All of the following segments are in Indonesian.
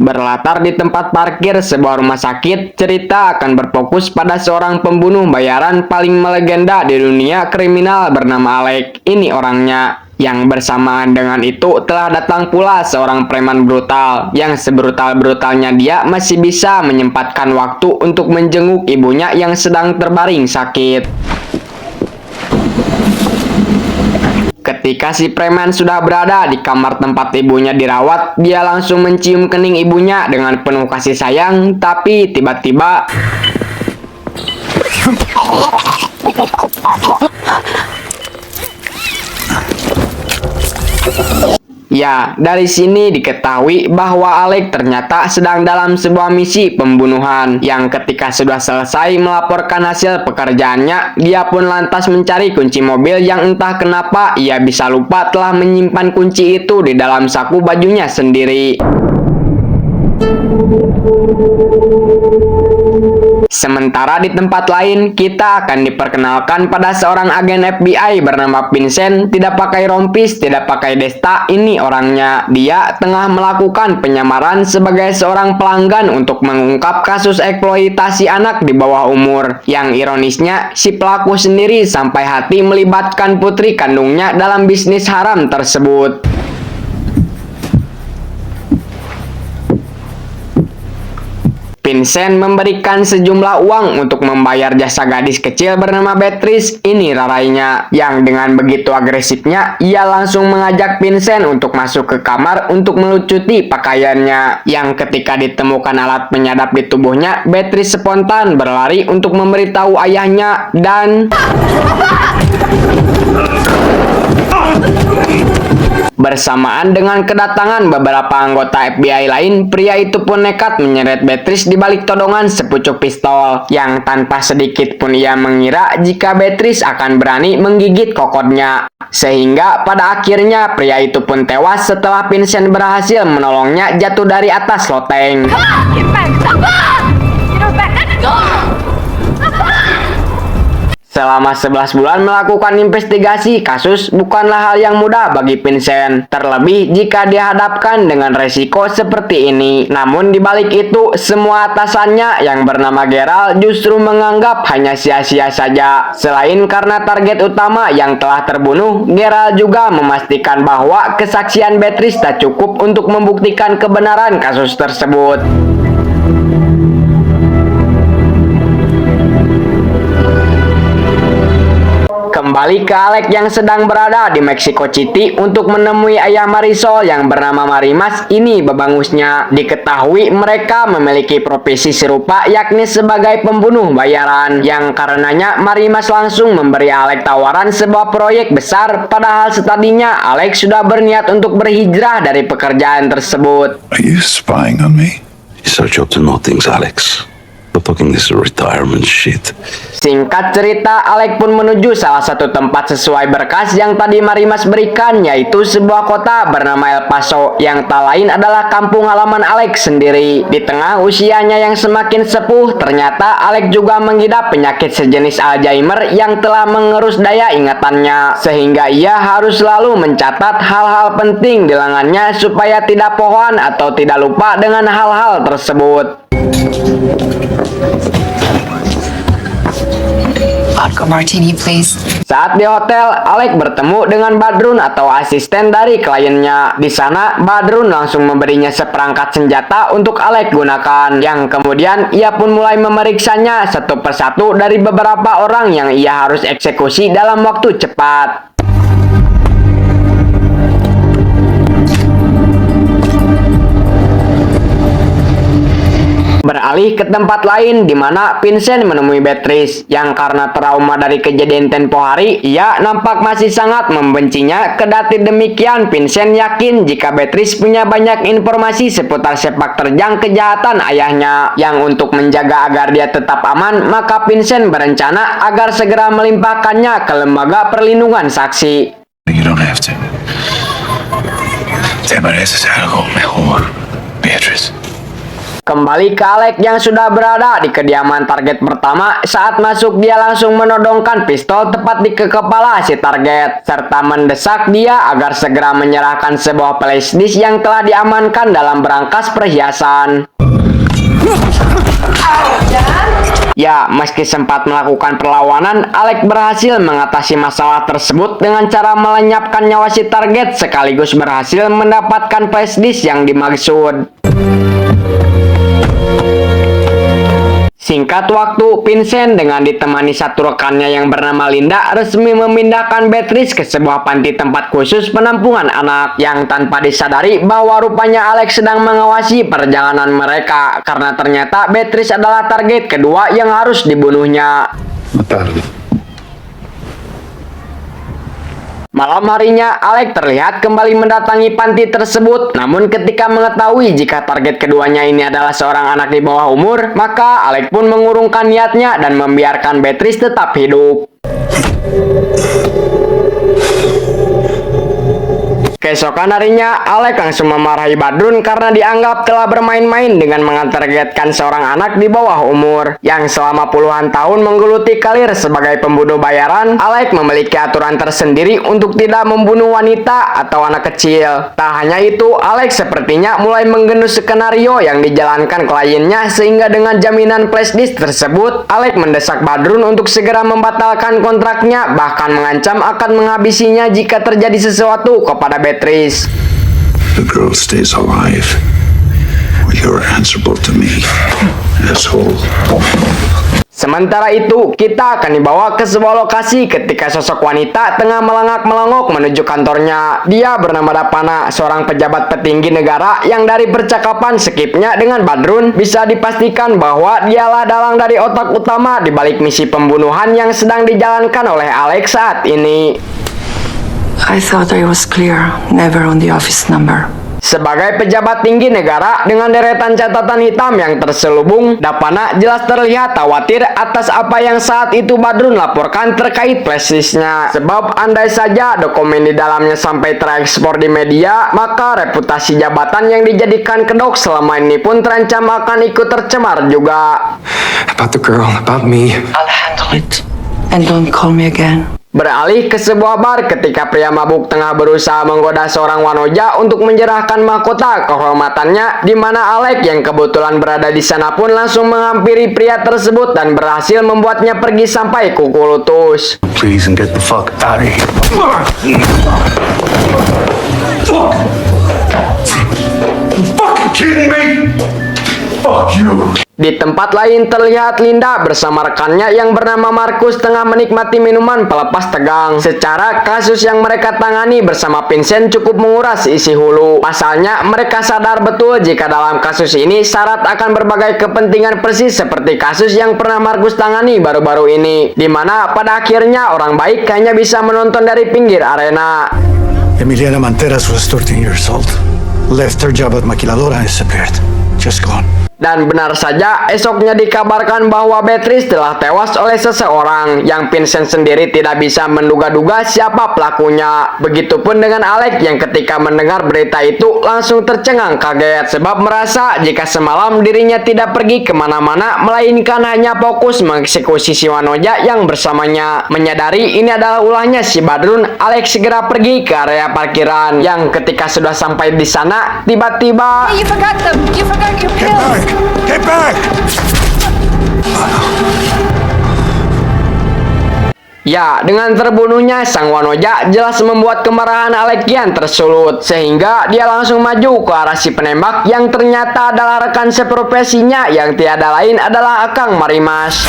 Berlatar di tempat parkir sebuah rumah sakit, cerita akan berfokus pada seorang pembunuh bayaran paling melegenda di dunia kriminal bernama Alex. Ini orangnya. Yang bersamaan dengan itu telah datang pula seorang preman brutal yang sebrutal-brutalnya dia masih bisa menyempatkan waktu untuk menjenguk ibunya yang sedang terbaring sakit. Ketika si preman sudah berada di kamar tempat ibunya dirawat, dia langsung mencium kening ibunya dengan penuh kasih sayang, tapi tiba-tiba ya, dari sini diketahui bahwa Alex ternyata sedang dalam sebuah misi pembunuhan yang ketika sudah selesai melaporkan hasil pekerjaannya, dia pun lantas mencari kunci mobil yang entah kenapa ia bisa lupa telah menyimpan kunci itu di dalam saku bajunya sendiri. Sementara di tempat lain, kita akan diperkenalkan pada seorang agen FBI bernama Vincent, tidak pakai rompis, tidak pakai desta, ini orangnya. Dia tengah melakukan penyamaran sebagai seorang pelanggan untuk mengungkap kasus eksploitasi anak di bawah umur. Yang ironisnya, si pelaku sendiri sampai hati melibatkan putri kandungnya dalam bisnis haram tersebut. Vincent memberikan sejumlah uang untuk membayar jasa gadis kecil bernama Beatrice, ini rarainya, yang dengan begitu agresifnya, ia langsung mengajak Vincent untuk masuk ke kamar untuk melucuti pakaiannya, yang ketika ditemukan alat penyadap di tubuhnya, Beatrice spontan berlari untuk memberitahu ayahnya dan bersamaan dengan kedatangan beberapa anggota FBI lain, pria itu pun nekat menyeret Beatrice di balik todongan sepucuk pistol, yang tanpa sedikit pun ia mengira jika Beatrice akan berani menggigit kokodnya. Sehingga pada akhirnya pria itu pun tewas setelah Vincent berhasil menolongnya jatuh dari atas loteng. Selama 11 bulan melakukan investigasi kasus bukanlah hal yang mudah bagi Vincent, terlebih jika dihadapkan dengan resiko seperti ini. Namun dibalik itu, semua atasannya yang bernama Gerald justru menganggap hanya sia-sia saja. Selain karena target utama yang telah terbunuh, Gerald juga memastikan bahwa kesaksian Beatrice tak cukup untuk membuktikan kebenaran kasus tersebut. Kembali ke Alex yang sedang berada di Mexico City untuk menemui ayah Marisol yang bernama Marimas. Ini babangusnya. Diketahui mereka memiliki profesi serupa, yakni sebagai pembunuh bayaran, yang karenanya Marimas langsung memberi Alex tawaran sebuah proyek besar, padahal setadinya Alex sudah berniat untuk berhijrah dari pekerjaan tersebut. Are you spying on me? It's our job to know things, Alex. Stop talking this retirement shit. Singkat cerita, Alex pun menuju salah satu tempat sesuai berkas yang tadi Marimas berikan, yaitu sebuah kota bernama El Paso, yang tak lain adalah kampung halaman Alex sendiri. Di tengah usianya yang semakin sepuh, ternyata Alex juga mengidap penyakit sejenis Alzheimer yang telah mengerus daya ingatannya, sehingga ia harus selalu mencatat hal-hal penting di lengannya supaya tidak pohon atau tidak lupa dengan hal-hal tersebut. Vodka martini, please. Saat di hotel, Alex bertemu dengan Badrun atau asisten dari kliennya. Di sana, Badrun langsung memberinya seperangkat senjata untuk Alex gunakan, yang kemudian ia pun mulai memeriksanya satu persatu dari beberapa orang yang ia harus eksekusi dalam waktu cepat. Beralih ke tempat lain di mana Vincent menemui Beatrice, yang karena trauma dari kejadian tempo hari, ia nampak masih sangat membencinya. Kendati demikian, Vincent yakin jika Beatrice punya banyak informasi seputar sepak terjang kejahatan ayahnya, yang untuk menjaga agar dia tetap aman, maka Vincent berencana agar segera melimpahkannya ke lembaga perlindungan saksi. You don't have to. Te mereces algo mejor, Beatrice. Kembali ke Alex yang sudah berada di kediaman target pertama. Saat masuk dia langsung menodongkan pistol tepat di kepala si target serta mendesak dia agar segera menyerahkan sebuah flash disk yang telah diamankan dalam berangkas perhiasan. Ya, meski sempat melakukan perlawanan, Alex berhasil mengatasi masalah tersebut dengan cara melenyapkan nyawa si target sekaligus berhasil mendapatkan flash disk yang dimaksud. Singkat waktu, Vincent dengan ditemani satu rekannya yang bernama Linda resmi memindahkan Beatrice ke sebuah panti tempat khusus penampungan anak yang tanpa disadari bahwa rupanya Alex sedang mengawasi perjalanan mereka karena ternyata Beatrice adalah target kedua yang harus dibunuhnya. Malam harinya, Alex terlihat kembali mendatangi panti tersebut. Namun ketika mengetahui jika target keduanya ini adalah seorang anak di bawah umur, maka Alex pun mengurungkan niatnya dan membiarkan Beatrice tetap hidup. Keesokan harinya, Alex langsung memarahi Badrun karena dianggap telah bermain-main dengan mentargetkan seorang anak di bawah umur yang selama puluhan tahun menggeluti karir sebagai pembunuh bayaran. Alex memiliki aturan tersendiri untuk tidak membunuh wanita atau anak kecil. Tak hanya itu, Alex sepertinya mulai menggendus skenario yang dijalankan kliennya sehingga dengan jaminan flash disk tersebut, Alex mendesak Badrun untuk segera membatalkan kontraknya, bahkan mengancam akan menghabisinya jika terjadi sesuatu kepada Beatrice. The girl stays alive. You're answerable to me, asshole. Sementara itu, kita akan dibawa ke sebuah lokasi ketika sosok wanita tengah melengak-melengok menuju kantornya. Dia bernama Dapana, seorang pejabat petinggi negara yang dari percakapan skipnya dengan Badrun bisa dipastikan bahwa dialah dalang dari otak utama di balik misi pembunuhan yang sedang dijalankan oleh Alex saat ini. I thought I was clear, never on the office number. Sebagai pejabat tinggi negara dengan deretan catatan hitam yang terselubung, Dapana jelas terlihat khawatir atas apa yang saat itu Badrun laporkan terkait flashdisknya. Sebab andai saja dokumen di dalamnya sampai terekspor di media, maka reputasi jabatan yang dijadikan kedok selama ini pun terancam akan ikut tercemar juga. About the girl, about me. I'll handle it. And don't call me again. Beralih ke sebuah bar ketika pria mabuk tengah berusaha menggoda seorang wanoja untuk menyerahkan mahkota kehormatannya, di mana Alex yang kebetulan berada di sana pun langsung menghampiri pria tersebut dan berhasil membuatnya pergi sampai kuku lutut. Please and get the fuck out of here. You fucking kidding me? Fuck you. Di tempat lain terlihat Linda bersama rekannya yang bernama Markus tengah menikmati minuman pelepas tegang. Secara kasus yang mereka tangani bersama Vincent cukup menguras isi hulu. Pasalnya mereka sadar betul jika dalam kasus ini syarat akan berbagai kepentingan persis seperti kasus yang pernah Markus tangani baru-baru ini, di mana pada akhirnya orang baik hanya bisa menonton dari pinggir arena. Emiliana Manteras was 13 years old. Left her job at Maquiladora and disappeared. Just gone. Dan benar saja, esoknya dikabarkan bahwa Beatrice telah tewas oleh seseorang yang Vincent sendiri tidak bisa menduga-duga siapa pelakunya. Begitupun dengan Alex yang ketika mendengar berita itu langsung tercengang kaget sebab merasa jika semalam dirinya tidak pergi kemana-mana melainkan hanya fokus mengeksekusi si wanoja yang bersamanya. Menyadari ini adalah ulahnya si Badrun, Alex segera pergi ke area parkiran yang ketika sudah sampai di sana tiba-tiba Hey, you forgot them. You forgot your Get pills. back! Get back! Ya, dengan terbunuhnya sang wanoja jelas membuat kemarahan Alex kian tersulut sehingga dia langsung maju ke arah si penembak yang ternyata adalah rekan seprofesinya yang tiada lain adalah Akang Marimas.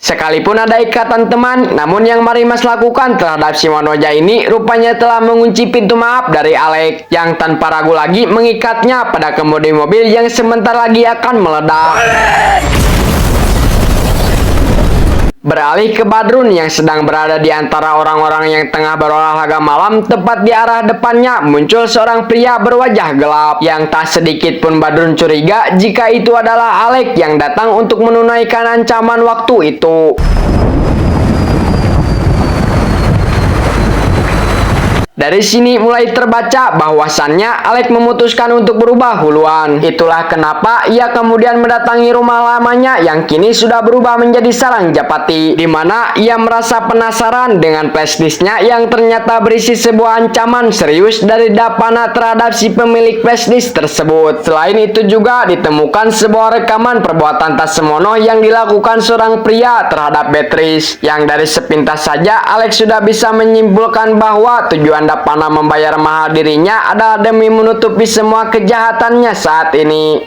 Sekalipun ada ikatan teman, namun yang Marimas lakukan terhadap si wanoja ini rupanya telah mengunci pintu maaf dari Alex yang tanpa ragu lagi mengikatnya pada kemudi mobil yang sebentar lagi akan meledak. Beralih ke Badrun yang sedang berada di antara orang-orang yang tengah berolahraga malam, tepat di arah depannya muncul seorang pria berwajah gelap yang tak sedikit pun Badrun curiga jika itu adalah Alex yang datang untuk menunaikan ancaman waktu itu. Dari sini mulai terbaca bahwasannya Alex memutuskan untuk berubah duluan. Itulah kenapa ia kemudian mendatangi rumah lamanya yang kini sudah berubah menjadi sarang Japati, di mana ia merasa penasaran dengan flashdisknya yang ternyata berisi sebuah ancaman serius dari Dapana terhadap si pemilik flashdisk tersebut. Selain itu juga ditemukan sebuah rekaman perbuatan tak senonoh yang dilakukan seorang pria terhadap Beatrice, yang dari sepintas saja Alex sudah bisa menyimpulkan bahwa tujuan Dapana membayar mahal dirinya adalah demi menutupi semua kejahatannya saat ini.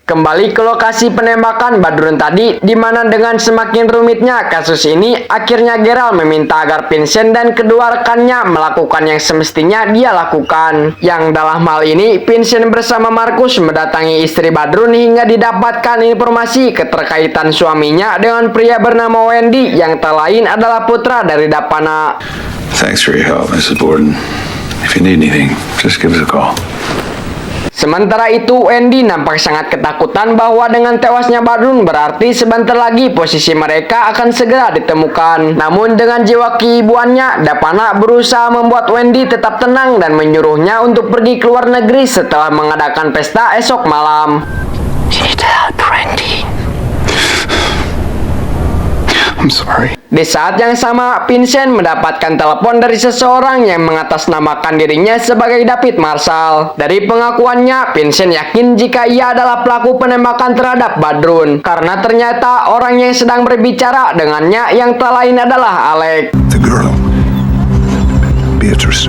Kembali ke lokasi penembakan Badrun tadi, di mana dengan semakin rumitnya kasus ini, akhirnya Geralt meminta agar Vincent dan kedua rekannya melakukan yang semestinya dia lakukan. Yang dalam hal ini, Vincent bersama Marcus mendatangi istri Badrun hingga didapatkan informasi keterkaitan suaminya dengan pria bernama Wendy yang tak lain adalah putra dari Dapana. Thanks for your help, Mrs. Borden. If you need anything, just give us a call. Sementara itu, Wendy nampak sangat ketakutan bahwa dengan tewasnya Badrun berarti sebentar lagi posisi mereka akan segera ditemukan. Namun dengan jiwa keibuannya, Dapana berusaha membuat Wendy tetap tenang dan menyuruhnya untuk pergi ke luar negeri setelah mengadakan pesta esok malam. You need to help Randy. I'm sorry. Di saat yang sama, Vincent mendapatkan telepon dari seseorang yang mengatasnamakan dirinya sebagai David Marshall. Dari pengakuannya, Vincent yakin jika ia adalah pelaku penembakan terhadap Badrun, karena ternyata orang yang sedang berbicara dengannya yang tak lain adalah Alex. The girl, Beatrice.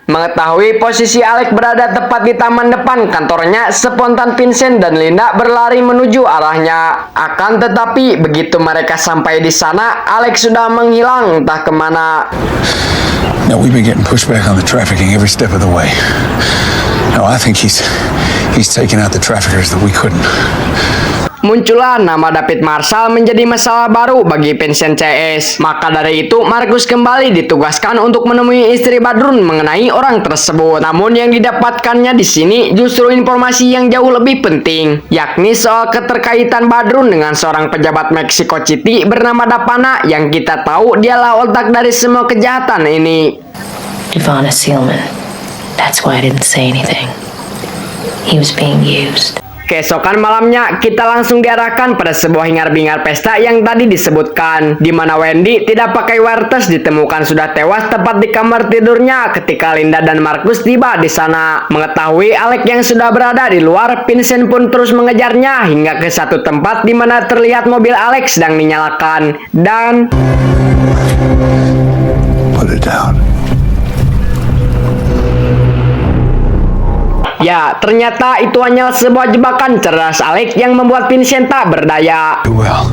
Mengetahui posisi Alex berada tepat di taman depan kantornya, spontan Vincent dan Linda berlari menuju arahnya. Akan tetapi, begitu mereka sampai di sana, Alex sudah menghilang entah kemana. Now we've been getting pushed back on the trafficking every step of the way. Now I think he's taken out the traffickers that we couldn't. Muncullah nama David Marshall menjadi masalah baru bagi Vincent CS. Maka dari itu, Marcus kembali ditugaskan untuk menemui istri Badrun mengenai orang tersebut. Namun yang didapatkannya di sini justru informasi yang jauh lebih penting, yakni soal keterkaitan Badrun dengan seorang pejabat Mexico City bernama Dapana yang kita tahu dialah otak dari semua kejahatan ini. Ivana Sealman. That's why I didn't say anything. He was being used. Keesokan malamnya, kita langsung diarahkan pada sebuah hingar-bingar pesta yang tadi disebutkan, di mana Wendy tidak pakai wireless ditemukan sudah tewas tepat di kamar tidurnya ketika Linda dan Marcus tiba di sana. Mengetahui Alex yang sudah berada di luar, Vincent pun terus mengejarnya hingga ke satu tempat di mana terlihat mobil Alex sedang dinyalakan dan Put it down. ya, ternyata itu hanyalah sebuah jebakan cerdas Alex yang membuat Vincent tak berdaya. Well,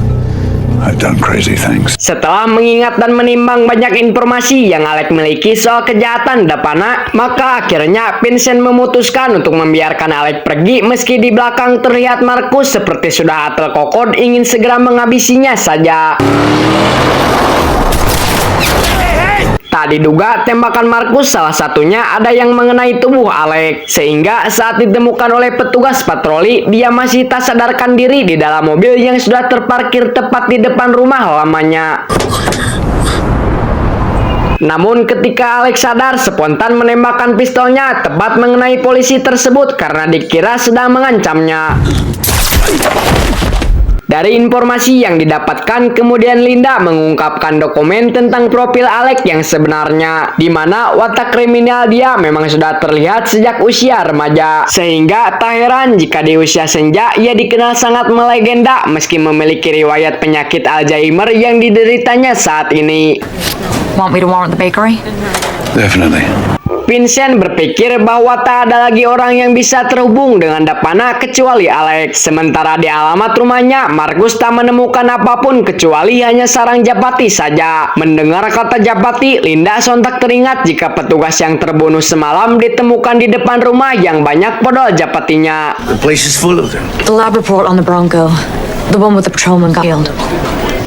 I've done crazy things. Setelah mengingat dan menimbang banyak informasi yang Alex miliki soal kejahatan Dapana, maka akhirnya Vincent memutuskan untuk membiarkan Alex pergi meski di belakang terlihat Marcus seperti sudah atel kokod ingin segera menghabisinya saja. Tak diduga, tembakan Marcus salah satunya ada yang mengenai tubuh Alex, sehingga saat ditemukan oleh petugas patroli, dia masih tak sadarkan diri di dalam mobil yang sudah terparkir tepat di depan rumah lamanya. Namun ketika Alex sadar, spontan menembakkan pistolnya tepat mengenai polisi tersebut karena dikira sedang mengancamnya. Dari informasi yang didapatkan, kemudian Linda mengungkapkan dokumen tentang profil Alex yang sebenarnya, di mana watak kriminal dia memang sudah terlihat sejak usia remaja, sehingga tak heran jika di usia senja ia dikenal sangat melegenda meski memiliki riwayat penyakit Alzheimer yang dideritanya saat ini. Want me to warrant the bakery? Definitely. Vincent berpikir bahwa tak ada lagi orang yang bisa terhubung dengan Dapana kecuali Alex. Sementara di alamat rumahnya, Marcus tak menemukan apapun kecuali hanya sarang Japati saja. Mendengar kata Japati, Linda sontak teringat jika petugas yang terbunuh semalam ditemukan di depan rumah yang banyak podol Japatinya. The place is full of them. The lab report on the Bronco. The one with the patrolman got killed.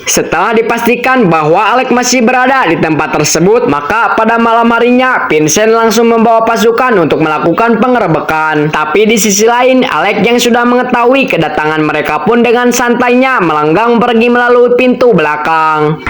Setelah dipastikan bahwa Alex masih berada di tempat tersebut, maka pada malam harinya Vincent langsung membawa pasukan untuk melakukan penggerebekan. Tapi di sisi lain, Alex yang sudah mengetahui kedatangan mereka pun dengan santainya melanggang pergi melalui pintu belakang.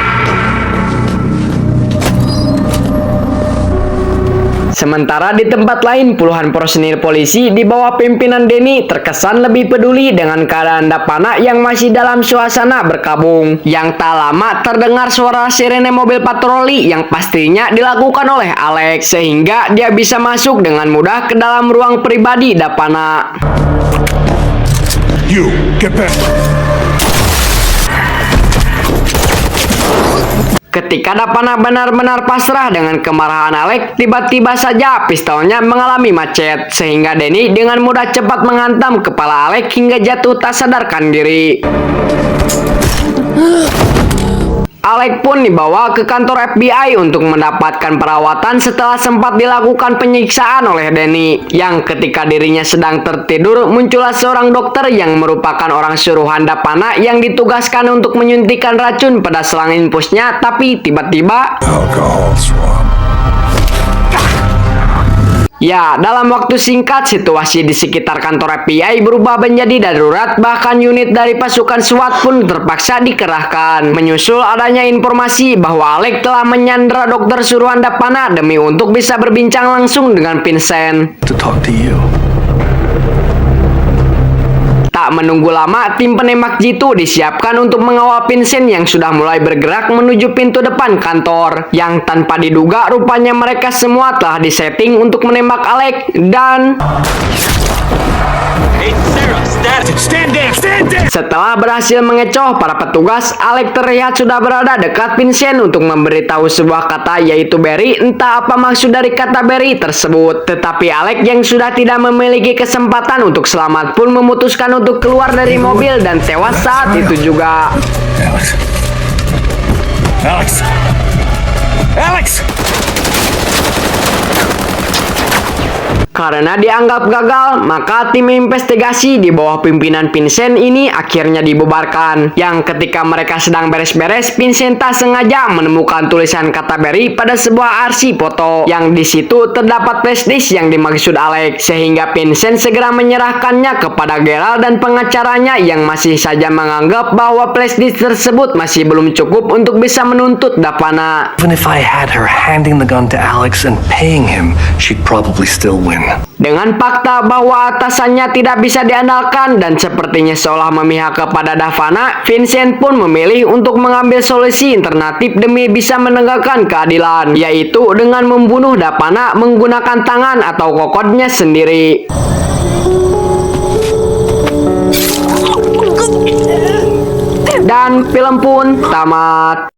Sementara di tempat lain, puluhan personil polisi di bawah pimpinan Denny terkesan lebih peduli dengan keadaan Dapana yang masih dalam suasana berkabung. Yang tak lama terdengar suara sirene mobil patroli yang pastinya dilakukan oleh Alex, sehingga dia bisa masuk dengan mudah ke dalam ruang pribadi Dapana. You, get back. Ketika Dapana benar-benar pasrah dengan kemarahan Alex, tiba-tiba saja pistolnya mengalami macet, sehingga Denny dengan mudah cepat menghantam kepala Alex hingga jatuh tak sadarkan diri. Alex pun dibawa ke kantor FBI untuk mendapatkan perawatan setelah sempat dilakukan penyiksaan oleh Denny, yang ketika dirinya sedang tertidur, muncullah seorang dokter yang merupakan orang suruhan Dapana yang ditugaskan untuk menyuntikkan racun pada selang infusnya, tapi tiba-tiba Alcohol swab. ya, dalam waktu singkat, situasi di sekitar kantor FBI berubah menjadi darurat, bahkan unit dari pasukan SWAT pun terpaksa dikerahkan. Menyusul adanya informasi bahwa Alex telah menyandra dokter suruhan Dapana demi untuk bisa berbincang langsung dengan Vincent. To talk to you. Tak menunggu lama, tim penembak jitu disiapkan untuk mengawal Vincent yang sudah mulai bergerak menuju pintu depan kantor. Yang tanpa diduga, rupanya mereka semua telah disetting untuk menembak Alex dan... Setelah berhasil mengecoh para petugas, Alex terlihat sudah berada dekat Vincent untuk memberitahu sebuah kata, yaitu Barry. Entah apa maksud dari kata Barry tersebut, tetapi Alex yang sudah tidak memiliki kesempatan untuk selamat pun memutuskan untuk keluar dari mobil dan tewas saat itu juga. Alex. Alex. Alex! Karena dianggap gagal, maka tim investigasi di bawah pimpinan Vincent ini akhirnya dibubarkan. Yang ketika mereka sedang beres-beres, Vincent tak sengaja menemukan tulisan kata Barry pada sebuah arsip foto, yang di situ terdapat flashdisk yang dimaksud Alex, sehingga Vincent segera menyerahkannya kepada Gerald dan pengacaranya yang masih saja menganggap bahwa flashdisk tersebut masih belum cukup untuk bisa menuntut Dapana. Even if I had her handing the gun to Alex and paying him, she'd probably still win. Dengan fakta bahwa atasannya tidak bisa diandalkan dan sepertinya seolah memihak kepada Dapana, Vincent pun memilih untuk mengambil solusi alternatif demi bisa menegakkan keadilan, yaitu dengan membunuh Dapana menggunakan tangan atau kokotnya sendiri. Dan film pun tamat.